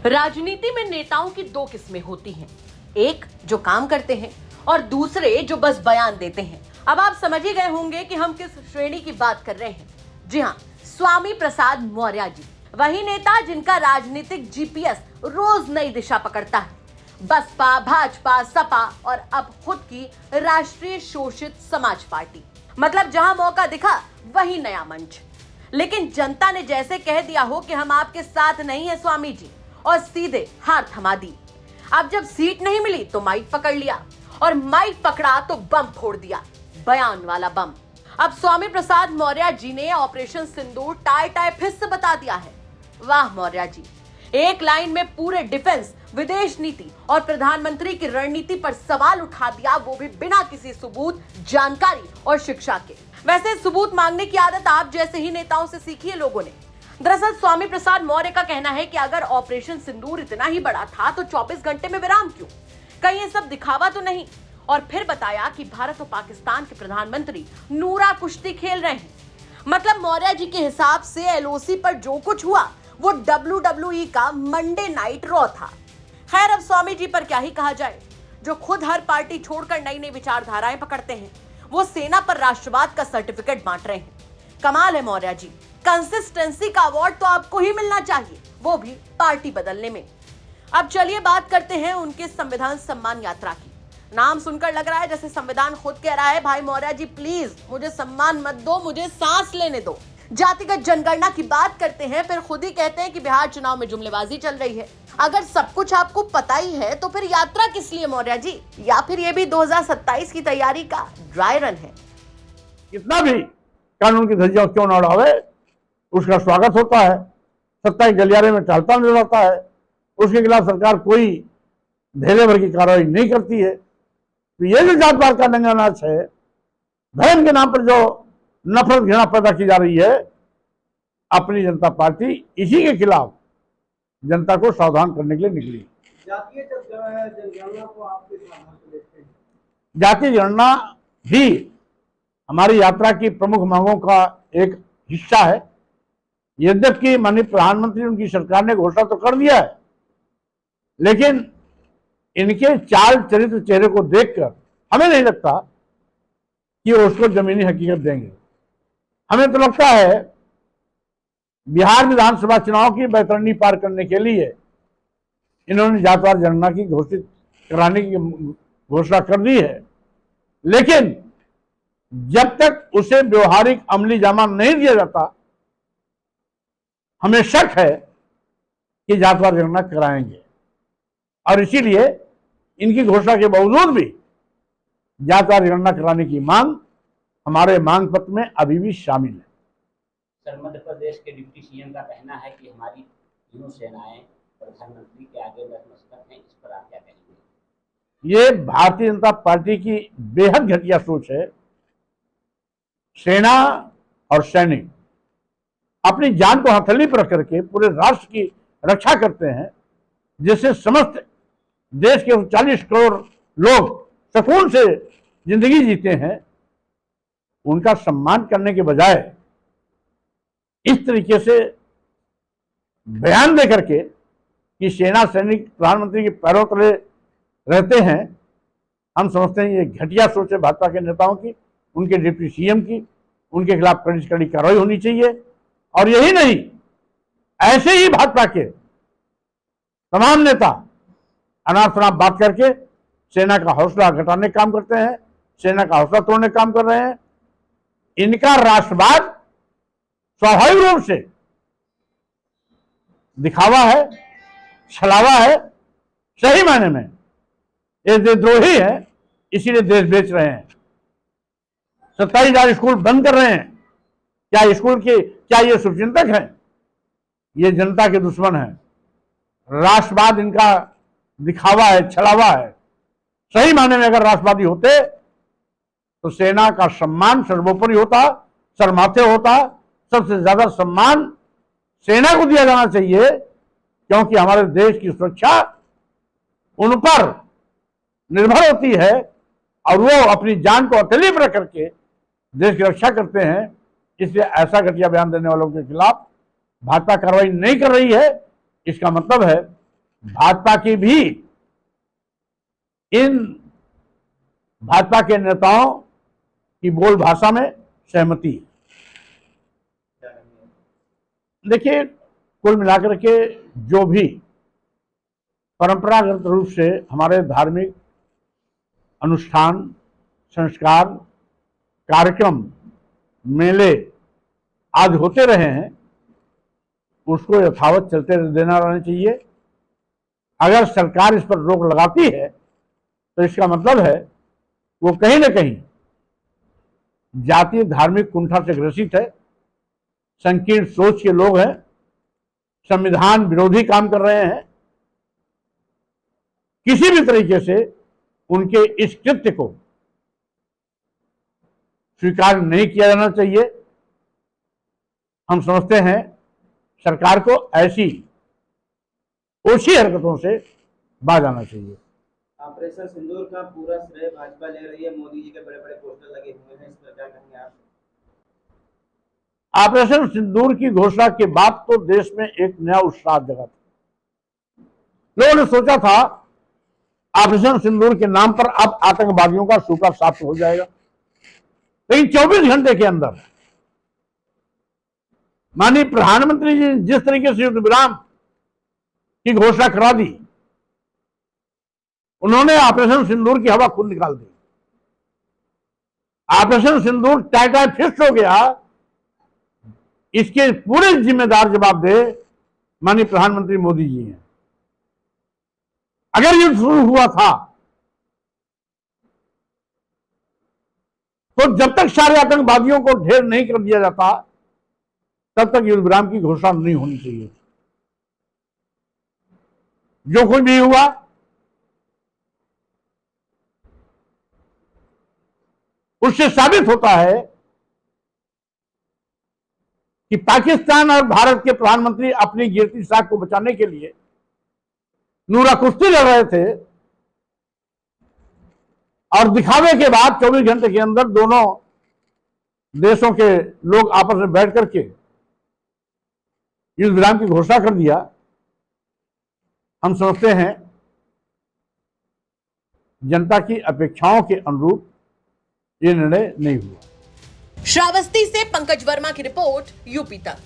राजनीति में नेताओं की दो किस्में होती हैं, एक जो काम करते हैं और दूसरे जो बस बयान देते हैं। अब आप समझ ही गए होंगे कि हम किस श्रेणी की बात कर रहे हैं। जी हाँ, स्वामी प्रसाद मौर्य जी, वही नेता जिनका राजनीतिक जीपीएस रोज नई दिशा पकड़ता है। बसपा, भाजपा, सपा और अब खुद की राष्ट्रीय शोषित समाज पार्टी, मतलब जहां मौका दिखा वही नया मंच। लेकिन जनता ने जैसे कह दिया हो कि हम आपके साथ नहीं है स्वामी जी, और सीधे हार थमा दी। अब जब सीट नहीं मिली तो माइक पकड़ लिया, और माइक पकड़ा तो बम फोड़ दिया, बयान वाला बम। अब स्वामी प्रसाद मौर्य जी ने ऑपरेशन सिंदूर टाई टाई फिर से बता दिया है। वाह मौर्य जी, एक लाइन में पूरे डिफेंस, विदेश नीति और प्रधानमंत्री की रणनीति पर सवाल उठा दिया, वो भी बिना किसी सबूत, जानकारी और शिक्षा के। वैसे सबूत मांगने की आदत आप जैसे ही नेताओं से सीखी है लोगों ने। दरअसल स्वामी प्रसाद मौर्य का कहना है कि अगर ऑपरेशन सिंदूर इतना ही बड़ा था तो 24 घंटे में विराम क्यों, कहीं ये सब दिखावा तो नहीं। और फिर बताया कि भारत और पाकिस्तान के प्रधानमंत्री नूरा कुश्ती खेल रहे हैं। मतलब मौर्य जी के हिसाब से एलओसी पर जो कुछ हुआ वो WWE का मंडे नाइट रॉ था। खैर, अब स्वामी जी पर क्या ही कहा जाए, जो खुद हर पार्टी छोड़कर नई नई विचारधाराएं पकड़ते हैं। वो सेना पर राष्ट्रवाद का सर्टिफिकेट बांट रहे हैं। कमाल है मौर्य जी, कंसिस्टेंसी का अवार्ड तो आपको ही मिलना चाहिए, वो भी पार्टी बदलने में। अब चलिए बात करते हैं उनके संविधान सम्मान यात्रा की। नाम सुनकर लग रहा है जैसे संविधान खुद कह रहा है, भाई मौर्य जी प्लीज मुझे सम्मान मत दो, मुझे सांस लेने दो। जातिगत जनगणना की बात करते हैं, फिर खुद ही कहते हैं कि बिहार चुनाव में जुमलेबाजी चल रही है। अगर सब कुछ आपको पता ही है तो फिर यात्रा किस लिए मौर्य जी? या फिर ये भी 2027 की तैयारी का ड्राई रन है? कितना भी कानून की धज्जियां क्यों न उड़ावे, उसका स्वागत होता है। सत्ता के गलियारे में टहलता नजर आता है, उसके खिलाफ सरकार कोई ढेले भर की कार्रवाई नहीं करती है। तो ये जो जात पात का नंगा नाच है, धर्म के नाम पर जो नफरत घृणा पैदा की जा रही है, अपनी जनता पार्टी इसी के खिलाफ जनता को सावधान करने के लिए निकली। जातीय जनगणना को आप किस माध्यम से देखते हैं? जातीय जनगणना भी हमारी यात्रा की प्रमुख मांगों का एक हिस्सा है। यद्यपि माननीय प्रधानमंत्री, उनकी सरकार ने घोषणा तो कर दिया है, लेकिन इनके चाल चरित्र चेहरे को देखकर हमें नहीं लगता कि वो उसको जमीनी हकीकत देंगे। हमें तो लगता है बिहार विधानसभा चुनाव की बैतरणी पार करने के लिए इन्होंने जातवार जनगणना की घोषित कराने की घोषणा कर दी है, लेकिन जब तक उसे व्यवहारिक अमली जामा नहीं दिया जाता, हमें शक है कि जातवार जनगणना कराएंगे। और इसीलिए इनकी घोषणा के बावजूद भी जातवार जनगणना कराने की मांग हमारे मांग पत्र में अभी भी शामिल है। सर, मध्य प्रदेश के डिप्टी सीएम का कहना है कि हमारी तीनों सेनाएं प्रधानमंत्री के आगे नतमस्तक हैं, इस पर आप क्या कहेंगे? ये भारतीय जनता पार्टी की बेहद घटिया सोच है। सेना और सैनिक अपनी जान को हथेली पर रख करके पूरे राष्ट्र की रक्षा करते हैं, जिससे समस्त देश के 40 करोड़ लोग सुकून से जिंदगी जीते हैं। उनका सम्मान करने के बजाय इस तरीके से बयान दे करके कि सेना सैनिक प्रधानमंत्री के पैरों तले रहते हैं, हम समझते हैं ये घटिया सोच है भाजपा के नेताओं की, उनके डिप्टी सीएम की। उनके खिलाफ कड़ी से कड़ी कार्रवाई होनी चाहिए। और यही नहीं, ऐसे ही भाजपा के तमाम नेता अनाप शनाप बात करके सेना का हौसला घटाने का काम करते हैं, सेना का हौसला तोड़ने का काम कर रहे हैं। इनका राष्ट्रवाद स्वाभाविक रूप से दिखावा है, छलावा है, सही मायने में ये देशद्रोही है, इसीलिए देश बेच रहे हैं। 27,000 स्कूल बंद कर रहे हैं। क्या ये शुभचिंतक हैं? ये जनता के दुश्मन हैं। राष्ट्रवाद इनका दिखावा है, छलावा है। सही मायने में अगर राष्ट्रवादी होते तो सेना का सम्मान सर्वोपरि होता, सरमाथे होता। सबसे ज्यादा सम्मान सेना को दिया जाना चाहिए, क्योंकि हमारे देश की सुरक्षा उन पर निर्भर होती है और वो अपनी जान को हथेली पर रख करके देश की रक्षा करते हैं। इसलिए ऐसा घटिया बयान देने वालों के खिलाफ भाजपा कार्रवाई नहीं कर रही है। इसका मतलब है भाजपा की भी इन भाजपा के नेताओं की बोल भाषा में सहमति है। देखिए, कुल मिलाकर के जो भी परंपरागत रूप से हमारे धार्मिक अनुष्ठान, संस्कार, कार्यक्रम, मेले आज होते रहे हैं, उसको यथावत चलते देना रहना चाहिए। अगर सरकार इस पर रोक लगाती है तो इसका मतलब है वो कहीं ना कहीं जातीय धार्मिक कुंठा से ग्रसित है, संकीर्ण सोच के लोग हैं, संविधान विरोधी काम कर रहे हैं। किसी भी तरीके से उनके इस कृत्य को स्वीकार नहीं किया जाना चाहिए। हम समझते हैं सरकार को ऐसी ओछी हरकतों से बाज आना चाहिए। ऑपरेशन सिंदूर का पूरा श्रेय भाजपा ले रही है। मोदी जी के बड़े बड़े पोस्टर लगे हुए हैं, इस पर क्या कहेंगे आप? ऑपरेशन सिंदूर की घोषणा के बाद तो देश में एक नया उत्साह जगा था। लोगों ने सोचा था ऑपरेशन सिंदूर के नाम पर अब आतंकवादियों का सूखा साफ हो जाएगा, लेकिन 24 घंटे के अंदर माननीय प्रधानमंत्री जी जिस तरीके से युद्ध विराम की घोषणा करा दी, उन्होंने ऑपरेशन सिंदूर की हवा खुद निकाल दी। ऑपरेशन सिंदूर टाइटा फिक्स हो गया। इसके पूरे जिम्मेदार जवाबदेह माननीय प्रधानमंत्री मोदी जी हैं। अगर युद्ध शुरू हुआ था तो जब तक सारे आतंकवादियों को ढेर नहीं कर दिया जाता तब तक युद्ध विराम की घोषणा नहीं होनी चाहिए। जो कुछ भी हुआ उससे साबित होता है कि पाकिस्तान और भारत के प्रधानमंत्री अपनी गिरती साख को बचाने के लिए नूरा कुश्ती लड़ रहे थे और दिखावे के बाद 24 घंटे के अंदर दोनों देशों के लोग आपस में बैठ करके युद्ध विराम की घोषणा कर दिया। हम समझते हैं जनता की अपेक्षाओं के अनुरूप ये निर्णय नहीं हुआ। श्रावस्ती से पंकज वर्मा की रिपोर्ट, यूपी तक।